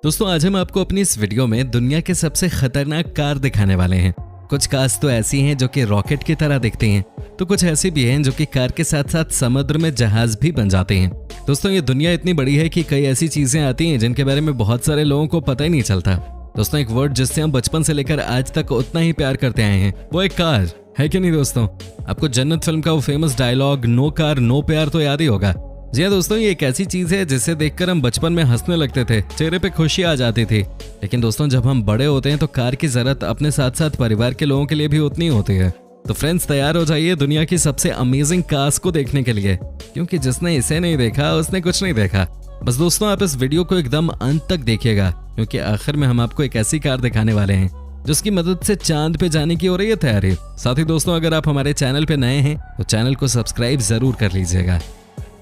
दोस्तों आज हम आपको अपनी इस वीडियो में दुनिया के सबसे खतरनाक कार दिखाने वाले हैं। कुछ कार्स तो ऐसी हैं जो कि रॉकेट की तरह दिखती हैं, तो कुछ ऐसी भी हैं जो कि कार के साथ साथ समुद्र में जहाज भी बन जाते हैं। दोस्तों ये दुनिया इतनी बड़ी है कि कई ऐसी चीजें आती हैं जिनके बारे में बहुत सारे लोगों को पता ही नहीं चलता। दोस्तों एक वर्ड जिससे हम बचपन से लेकर आज तक उतना ही प्यार करते आए हैं वो एक कार है कि नहीं। दोस्तों आपको जन्नत फिल्म का वो famous dialogue no car no प्यार तो याद ही होगा। जी हाँ दोस्तों, ये एक ऐसी चीज है जिसे देखकर हम बचपन में हंसने लगते थे, चेहरे पे खुशी आ जाती थी। लेकिन दोस्तों जब हम बड़े होते हैं तो कार की जरूरत अपने साथ साथ परिवार के लोगों के लिए भी उतनी होती है। तो फ्रेंड्स तैयार हो जाइए दुनिया की सबसे अमेजिंग कार्स को देखने के लिए, क्योंकि जिसने इसे नहीं देखा उसने कुछ नहीं देखा। बस दोस्तों आप इस वीडियो को एकदम अंत तक देखिएगा, क्योंकि आखिर में हम आपको एक ऐसी कार दिखाने वाले हैं जिसकी मदद से चांद पे जाने की हो रही है तैयारी। साथ ही दोस्तों अगर आप हमारे चैनल पे नए हैं तो चैनल को सब्सक्राइब जरूर कर लीजिएगा।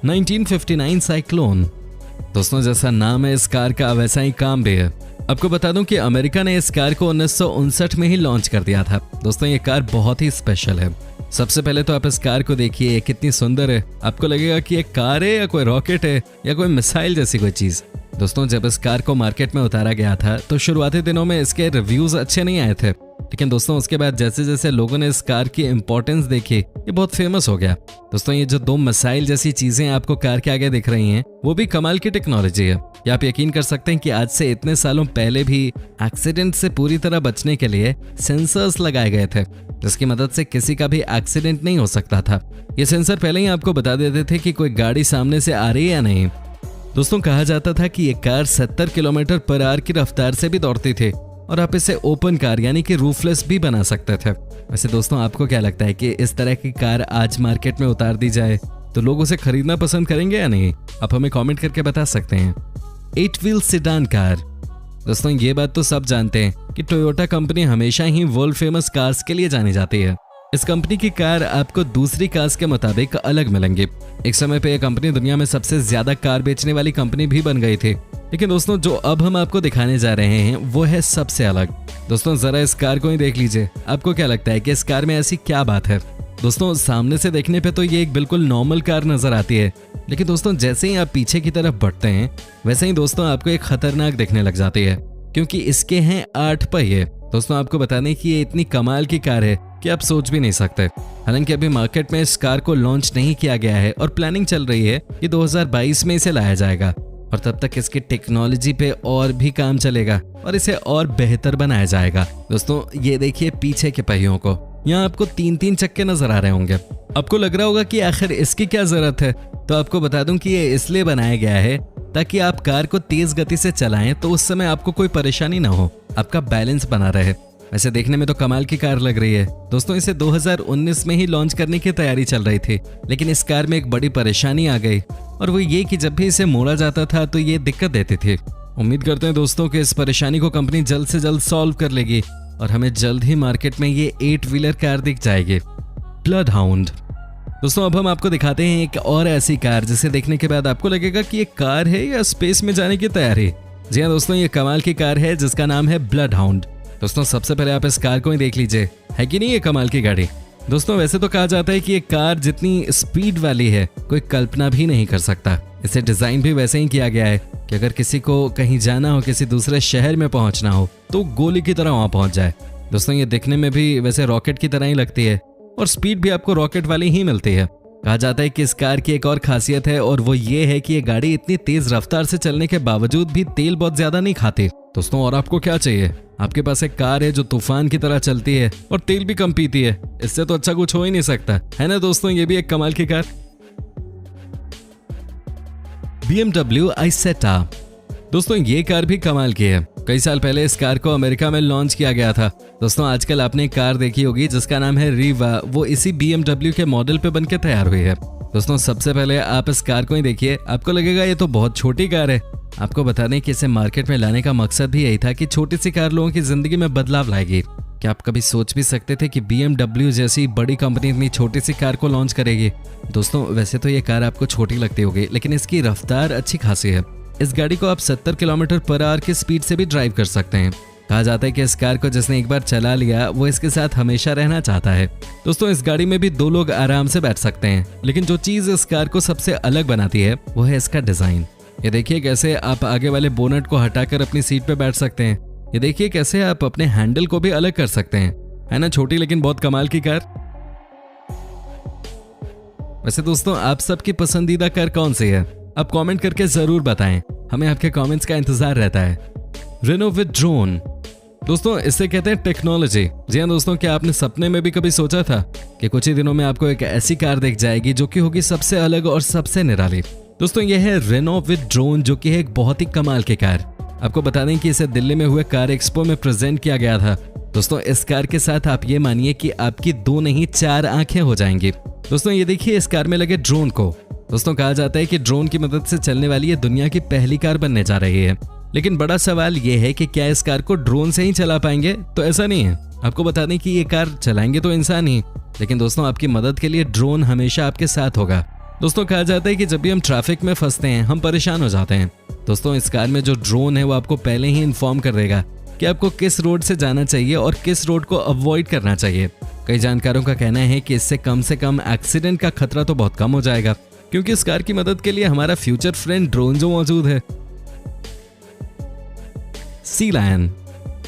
1959 साइक्लोन। दोस्तों जैसा नाम है इस कार का वैसा ही काम भी है। आपको बता दूं कि अमेरिका ने इस कार को 1959 में ही लॉन्च कर दिया था। दोस्तों ये कार बहुत ही स्पेशल है। सबसे पहले तो आप इस कार को देखिए, ये कितनी सुंदर है। आपको लगेगा कि एक कार है या कोई रॉकेट है या कोई मिसाइल जैसी कोई चीज। दोस्तों जब इस कार को मार्केट में उतारा गया था तो शुरुआती दिनों में इसके रिव्यूज अच्छे नहीं आए थे, लेकिन दोस्तों उसके बाद जैसे जैसे लोगों ने इस कार की इंपॉर्टेंस देखी ये बहुत फेमस हो गया। दोस्तों ये जो दो मिसाइल जैसी चीजें आपको कार के आगे दिख रही हैं वो भी कमाल की टेक्नोलॉजी है। या आप यकीन कर सकते हैं कि आज से इतने सालों पहले भी एक्सीडेंट से पूरी तरह बचने के लिए सेंसर्स लगाए गए थे, जिसकी मदद से किसी का भी एक्सीडेंट नहीं हो सकता था। ये सेंसर पहले ही आपको बता देते थे कि कोई गाड़ी सामने से आ रही है या नहीं। दोस्तों कहा जाता था कि ये कार 70 किलोमीटर पर आवर की रफ्तार से भी दौड़ती थी और आप इसे ओपन कार यानी कि रूफलेस भी बना सकते थे। वैसे दोस्तों आपको क्या लगता है कि इस तरह की कार आज मार्केट में उतार दी जाए तो लोग उसे खरीदना पसंद करेंगे या नहीं? आप हमें कमेंट करके बता सकते हैं। 8 व्हील सेडान कार। दोस्तों ये बात तो सब जानते हैं कि टोयोटा कंपनी हमेशा ही वर्ल्ड फेमस कार्स के लिए जानी जाती है। इस कंपनी की कार आपको दूसरी कार्स के मुताबिक अलग मिलेंगी। एक समय पे यह कंपनी दुनिया में सबसे ज्यादा कार बेचने वाली कंपनी भी बन गई थी, लेकिन दोस्तों जो अब हम आपको दिखाने जा रहे हैं वो है सबसे अलग। दोस्तों जरा इस कार को ही देख लीजिए। आपको क्या लगता है कि इस कार में ऐसी क्या बात है? दोस्तों सामने से देखने पे तो ये एक बिल्कुल नॉर्मल कार नजर आती है, लेकिन दोस्तों जैसे ही आप पीछे की तरफ बढ़ते हैं वैसे ही दोस्तों आपको एक खतरनाक दिखने लग जाती है, क्योंकि इसके हैं 8 पहिए। दोस्तों आपको बताने की ये इतनी कमाल की कार है कि आप सोच भी नहीं सकते। हालांकि अभी मार्केट में इस कार को लॉन्च नहीं किया गया है और प्लानिंग चल रही है कि 2022 में इसे लाया जाएगा, और तब तक इसकी टेक्नोलॉजी पे और भी काम चलेगा और इसे और बेहतर बनाया जाएगा। दोस्तों ये देखिए पीछे के पहियों को, यहाँ आपको 3-3 चक्के नजर आ रहे होंगे। आपको लग रहा होगा कि आखिर इसकी क्या जरूरत है, तो आपको बता दूं कि ये इसलिए बनाया गया है ताकि आप कार को तेज गति से चलाएं तो उस समय आपको कोई परेशानी ना हो, आपका बैलेंस बना रहे। वैसे देखने में तो कमाल की कार लग रही है। दोस्तों इसे 2019 में ही लॉन्च करने की तैयारी चल रही थी, लेकिन इस कार में एक बड़ी परेशानी आ गई, और वो ये कि जब भी इसे मोड़ा जाता था तो ये दिक्कत देती थी। उम्मीद करते हैं दोस्तों कि इस परेशानी को कंपनी जल्द से जल्द सॉल्व कर लेगी और हमें जल्द ही मार्केट में ये 8 व्हीलर कार दिख जाएगी। Blood hound. दोस्तों अब हम आपको दिखाते हैं एक और ऐसी कार जिसे देखने के बाद आपको लगेगा कि ये कार है या स्पेस में जाने की तैयारी। जी हाँ दोस्तों, ये कमाल की कार है जिसका नाम है ब्लड हाउंड। दोस्तों सबसे पहले आप इस कार को ही देख लीजिए, है कि नहीं ये कमाल की गाड़ी। दोस्तों वैसे तो कहा जाता है कि ये कार जितनी स्पीड वाली है कोई कल्पना भी नहीं कर सकता। इसे डिजाइन भी वैसे ही किया गया है कि अगर किसी को कहीं जाना हो, किसी दूसरे शहर में पहुंचना हो तो गोली की तरह वहां पहुंच जाए। दोस्तों ये दिखने में भी वैसे रॉकेट की तरह ही लगती है और स्पीड भी आपको रॉकेट वाली ही मिलती है। कहा जाता है कि इस कार की एक और खासियत है, और वो ये है कि ये गाड़ी इतनी तेज रफ्तार से चलने के बावजूद भी तेल बहुत ज्यादा नहीं खाती। दोस्तों और आपको क्या चाहिए? आपके पास एक कार है जो तूफान की तरह चलती है और तेल भी कम पीती है। इससे तो अच्छा कुछ हो ही नहीं सकता, है ना दोस्तों? ये भी एक कमाल की कार। BMW i-Zeta। दोस्तों ये कार भी कमाल की है। कई साल पहले इस कार को अमेरिका में लॉन्च किया गया था। दोस्तों आजकल आपने एक कार देखी होगी जिसका नाम है रीवा, वो इसी BMW के मॉडल पे बनके तैयार हुई है। दोस्तों सबसे पहले आप इस कार को ही देखिए, आपको लगेगा ये तो बहुत छोटी कार है। आपको बता दें कि इसे मार्केट में लाने का मकसद भी यही था कि छोटी सी कार लोगों की जिंदगी में बदलाव लाएगी। क्या आप कभी सोच भी सकते थे कि BMW जैसी बड़ी कंपनी इतनी छोटी सी कार को लॉन्च करेगी? दोस्तों वैसे तो ये कार आपको छोटी लगती होगी, लेकिन इसकी रफ्तार अच्छी खासी है। इस गाड़ी को आप 70 किलोमीटर पर आवर की स्पीड से भी ड्राइव कर सकते हैं। कहा जाता है कि इस कार को जिसने एक बार चला लिया वो इसके साथ हमेशा रहना चाहता है। दोस्तों इस गाड़ी में भी 2 लोग आराम से बैठ सकते हैं, लेकिन जो चीज इस कार को सबसे अलग बनाती है वो है इसका डिजाइन। ये देखिए कैसे आप आगे वाले बोनट को हटाकर अपनी सीट पे बैठ सकते हैं। ये देखिए कैसे आप अपने हैंडल को भी अलग कर सकते हैं। है ना छोटी लेकिन बहुत कमाल की कार। वैसे दोस्तों आप सबकी पसंदीदा कार कौन सी है? आप कमेंट करके जरूर बताएं, हमें आपके कमेंट्स का इंतजार रहता है। रेनो विद ड्रोन, दोस्तों इससे कहते हैं टेक्नोलॉजी। जी हाँ दोस्तों, क्या आपने सपने में भी कभी सोचा था कि कुछ ही दिनों में आपको एक ऐसी कार दिख जाएगी जो कि होगी सबसे अलग और सबसे निराली? दोस्तों ये है रेनो विद ड्रोन, जो कि है एक बहुत ही कमाल की कार। आपको बता दें कि इसे दिल्ली में हुए कार एक्सपो में प्रेजेंट किया गया था। दोस्तों इस कार के साथ आप ये मानिए कि आपकी 2 नहीं 4 आंखें हो जाएंगी। दोस्तों ये देखिए इस कार में लगे ड्रोन को। दोस्तों कहा जाता है कि ड्रोन की मदद से चलने वाली ये दुनिया की पहली कार बनने जा रही है। लेकिन बड़ा सवाल ये है कि क्या इस कार को ड्रोन से ही चला पाएंगे? तो ऐसा नहीं है। आपको बता दें कि ये कार चलाएंगे तो इंसान ही, लेकिन दोस्तों आपकी मदद के लिए ड्रोन हमेशा आपके साथ होगा। दोस्तों कहा जाता है कि जब भी हम ट्रैफिक में फंसते हैं हम परेशान हो जाते हैं। दोस्तों इस कार में जो ड्रोन है वो आपको पहले ही इन्फॉर्म कर देगा कि आपको किस रोड से जाना चाहिए और किस रोड को अवॉइड करना चाहिए। कई जानकारों का कहना है कि इससे कम से कम एक्सीडेंट का खतरा तो बहुत कम हो जाएगा, क्योंकि इस कार की मदद के लिए हमारा फ्यूचर फ्रेंड ड्रोन जो मौजूद है। सी लायन,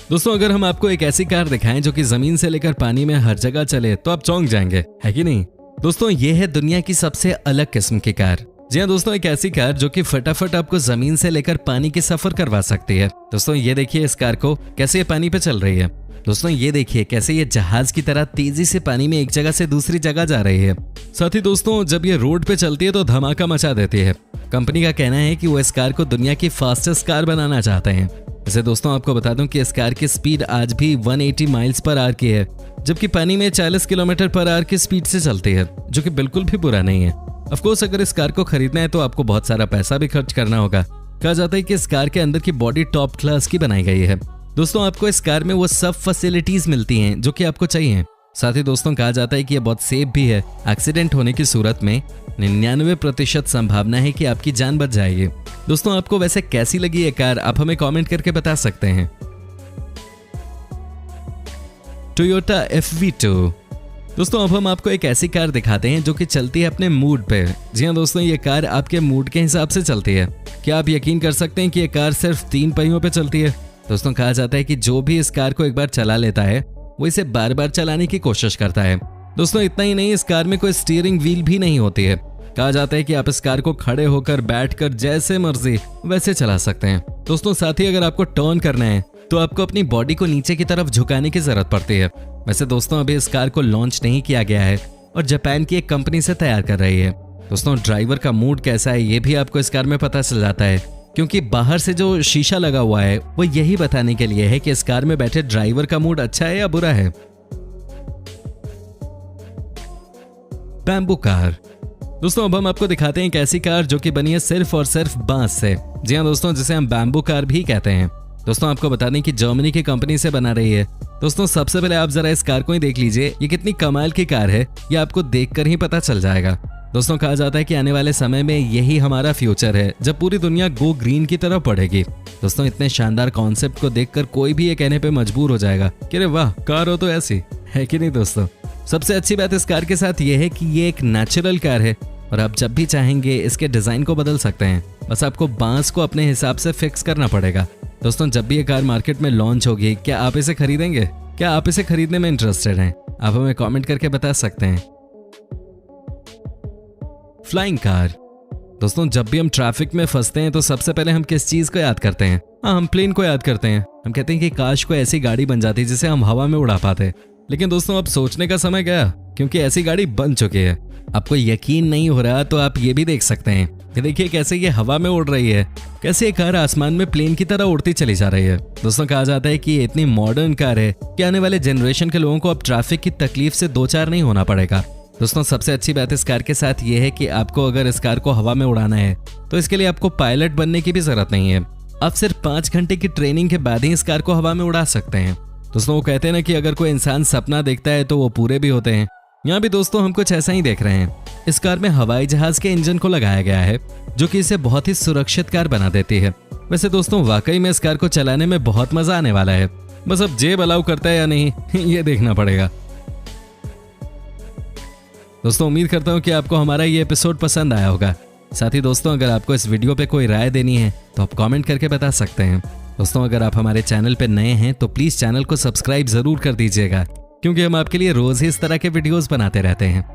दोस्तों अगर हम आपको एक ऐसी कार दिखाएं जो कि जमीन से लेकर पानी में हर जगह चले तो आप चौंक जाएंगे, है कि नहीं? दोस्तों ये है दुनिया की सबसे अलग किस्म की कार। जी हाँ दोस्तों, एक ऐसी कार जो कि फटाफट आपको जमीन से लेकर पानी की सफर करवा सकती है। दोस्तों ये देखिए इस कार को कैसे ये पानी पे चल रही है। दोस्तों ये देखिए कैसे ये जहाज की तरह तेजी से पानी में एक जगह से दूसरी जगह जा रही है। साथ ही दोस्तों जब ये रोड पे चलती है तो धमाका मचा देती है। कंपनी का कहना है कि वो इस कार को दुनिया की फास्टेस्ट कार बनाना चाहते हैं। वैसे दोस्तों आपको बता दूं कि इस कार की स्पीड आज भी 180 माइल्स पर आवर की है, जबकि पानी में 40 किलोमीटर पर आवर की स्पीड से चलती है, जो कि बिल्कुल भी बुरा नहीं है। ऑफ कोर्स अगर इस कार को खरीदना है तो आपको बहुत सारा पैसा भी खर्च करना होगा। कहा जाता है कि इस कार के अंदर की बॉडी टॉप क्लास की बनाई गई है। दोस्तों आपको इस कार में वो सब फैसिलिटीज मिलती हैं जो कि आपको चाहिए। साथ ही दोस्तों कहा जाता है कि ये बहुत सेफ भी है। एक्सीडेंट होने की सूरत में 99% संभावना है कि आपकी जान बच जाएगी। दोस्तों आपको वैसे कैसी लगी ये कार, आप हमें कमेंट करके बता सकते हैं। टोयोटा FV2, दोस्तों अब हम आपको एक ऐसी कार दिखाते हैं जो कि चलती है अपने मूड पे। जी हाँ दोस्तों, ये कार आपके मूड के हिसाब से चलती है। क्या आप यकीन कर सकते हैं कि ये कार सिर्फ 3 पहियों पे चलती है? दोस्तों कहा जाता है कि जो भी इस कार को एक बार चला लेता है वो इसे बार बार चलाने की कोशिश करता है। दोस्तों इतना ही नहीं, इस कार में कोई स्टीयरिंग व्हील भी नहीं होती है। कहा जाता है कि आप इस कार को खड़े होकर बैठकर जैसे मर्जी वैसे चला सकते हैं। दोस्तों साथ ही अगर आपको टर्न करना है तो आपको अपनी बॉडी को नीचे की तरफ झुकाने की जरूरत पड़ती है। वैसे दोस्तों अभी इस कार को लॉन्च नहीं किया गया है और जापान की एक कंपनी से तैयार कर रही है। दोस्तों ड्राइवर का मूड कैसा है ये भी आपको इस कार में पता चल जाता है, क्योंकि बाहर से जो शीशा लगा हुआ है वो यही बताने के लिए है कि इस कार में बैठे ड्राइवर का मूड अच्छा है या बुरा है। बैम्बू कार, दोस्तों अब हम आपको दिखाते हैं एक ऐसी कार जो कि बनी है सिर्फ और सिर्फ बांस से। जी हाँ दोस्तों, जिसे हम बैम्बू कार भी कहते हैं। दोस्तों आपको बता दें कि जर्मनी की कंपनी से बना रही है। दोस्तों सबसे पहले आप जरा इस कार को ही देख लीजिए, ये कितनी कमाल की कार है ये आपको देखकर ही पता चल जाएगा। दोस्तों कहा जाता है कि आने वाले समय में यही हमारा फ्यूचर है, जब पूरी दुनिया गो ग्रीन की तरफ बढ़ेगी। दोस्तों इतने शानदार कॉन्सेप्ट को देखकर कोई भी ये कहने पे मजबूर हो जाएगा कि अरे वाह कार हो तो ऐसी, है कि नहीं दोस्तों? सबसे अच्छी बात इस कार के साथ ये है कि ये एक नेचुरल कार है और आप जब भी चाहेंगे इसके डिजाइन को बदल सकते हैं। बस आपको बांस को अपने हिसाब से फिक्स करना पड़ेगा। दोस्तों जब भी ये कार मार्केट में लॉन्च होगी, क्या आप इसे खरीदेंगे? क्या आप इसे खरीदने में इंटरेस्टेड हैं? आप हमें कमेंट करके बता सकते हैं। फ्लाइंग कार, दोस्तों जब भी हम ट्रैफिक में फंसते हैं तो सबसे पहले हम किस चीज को याद करते हैं? हम प्लेन को याद करते हैं। हम कहते हैं कि काश को ऐसी गाड़ी बन जाती जिसे हम हवा में उड़ा पाते। लेकिन दोस्तों अब सोचने का समय गया, क्योंकि ऐसी गाड़ी बन चुकी है। आपको यकीन नहीं हो रहा तो आप ये भी देख सकते हैं कि देखिए कैसे ये हवा में उड़ रही है, कैसे ये कार आसमान में प्लेन की तरह उड़ती चली जा रही है। दोस्तों कहा जाता है कि ये इतनी मॉडर्न कार है कि आने वाले जनरेशन के लोगों को अब ट्रैफिक की तकलीफ से दो चार नहीं होना पड़ेगा। दोस्तों सबसे अच्छी बात इस कार के साथ ये है कि आपको अगर इस कार को हवा में उड़ाना है तो इसके लिए आपको पायलट बनने की भी जरूरत नहीं है। आप सिर्फ 5 घंटे की ट्रेनिंग के बाद ही इस कार को हवा में उड़ा सकते हैं। दोस्तों वो कहते हैं ना कि अगर कोई इंसान सपना देखता है तो वो पूरे भी होते हैं। यहाँ भी दोस्तों हम कुछ ऐसा ही देख रहे हैं। इस कार में हवाई जहाज के इंजन को लगाया गया है, जो कि इसे बहुत ही सुरक्षित कार बना देती है। वैसे दोस्तों वाकई में इस कार को चलाने में बहुत मजा आने वाला है। बस अब जेब अलाउ करता है या नहीं ये देखना पड़ेगा। दोस्तों उम्मीद करता हूँ कि आपको हमारा ये एपिसोड पसंद आया होगा। साथ ही दोस्तों, अगर आपको इस वीडियो पे कोई राय देनी है तो आप कमेंट करके बता सकते हैं। दोस्तों, अगर आप हमारे चैनल पे नए हैं तो प्लीज़ चैनल को सब्सक्राइब ज़रूर कर दीजिएगा, क्योंकि हम आपके लिए रोज़ ही इस तरह के वीडियोज़ बनाते रहते हैं।